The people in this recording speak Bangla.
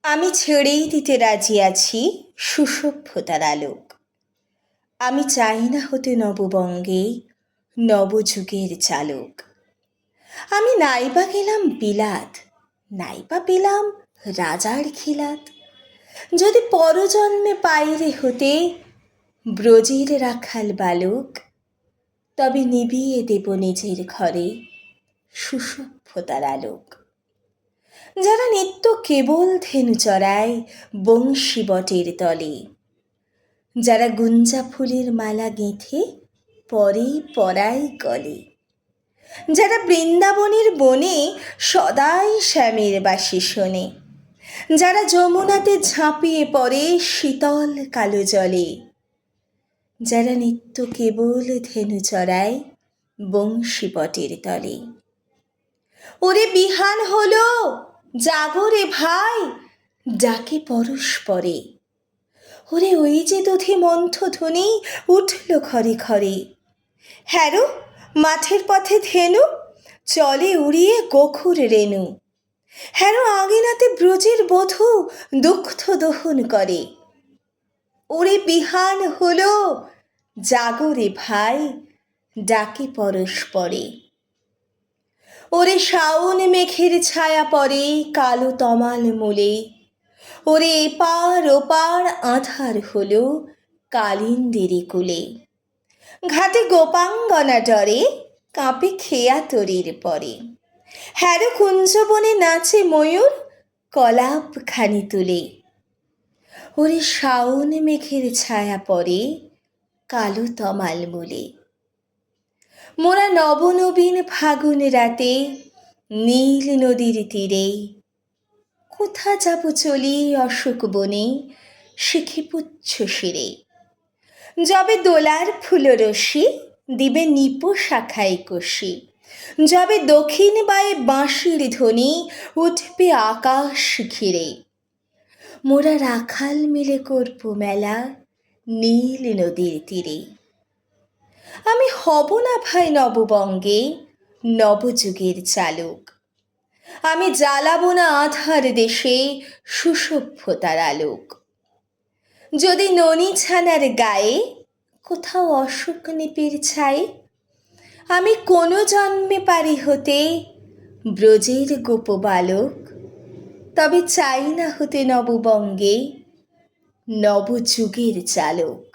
আমি ছেড়েই দিতে রাজি আছি সুসভ্যতার আলোক। আমি চাই না হতে নববঙ্গে নবযুগের চালক। আমি নাইবা গেলাম বিলাত, নাইবা পেলাম রাজার খিলাত। যদি পরজন্মে পাইরে হতে ব্রজের রাখাল বালক, তবে নিবিয়ে দেব নিজের ঘরে সুসভ্যতার আলোক। যারা নিত্য কেবল ধেনু চড়ায় বংশী বটের তলে, যারা গুঞ্জা ফুলের মালা গেঁথে পরে পরায় গলে, যারা বৃন্দাবনের বনে সদাই শ্যামের বাঁশি শোনে, যারা যমুনাতে ঝাঁপিয়ে পড়ে শীতল কালো জলে, যারা নিত্য কেবল ধেনু চড়ায় বংশী বটের তলে। ওরে বিহান হলো, জাগরে ভাই, ডাকে পরস্পরে। ওরে ওই যে দধি মন্থ ধ্বনি উঠল ঘরে ঘরে। হ্যারো মাঠের পথে ধেনু চলে উড়িয়ে গোখুর রেণু। হ্যারো আঙিনাতে ব্রজের বধূ দুগ্ধ দহন করে। ওরে বিহান হলো, জাগরে ভাই, ডাকে পরস্পরে। ওরে শাওন মেঘের ছায়া পড়ে কালো তমাল মূলে। ওরে এপার ওপার আঁধার হলো কালিন্দির কুলে। ঘাটে গোপাঙ্গনা ডরে কাঁপে খেয়া তরির পরে। হ্যারো কুঞ্জবনে নাচে ময়ূর কলাপ খানি তুলে। ওরে শাওন মেঘের ছায়া পড়ে কালো তমাল মূলে। মোরা নবনবীন ফাগুন রাতে নীল নদীর তীরে, কোথা যাব চলি অশোক বনে শিখি পুচ্ছ শিরে। যবে দোলার ফুলরশি দিবে নিপো শাখায় কষি, যবে দক্ষিণ বায়ে বাঁশির ধ্বনি উঠবে আকাশ ঘিরে। মোরা রাখাল মিলে করব মেলা নীল নদীর তীরে। আমি হব না ভাই নববঙ্গে নবযুগের চালক। আমি জ্বালাবো না আধার দেশে সুসভ্যতার আলোক। যদি ননি ছানার গায়ে কোথাও অশোক নিপির ছায়ে, আমি কোনো জন্মে পারি হতে ব্রজের গোপ বালক, তবে চাই না হতে নববঙ্গে নবযুগের চালক।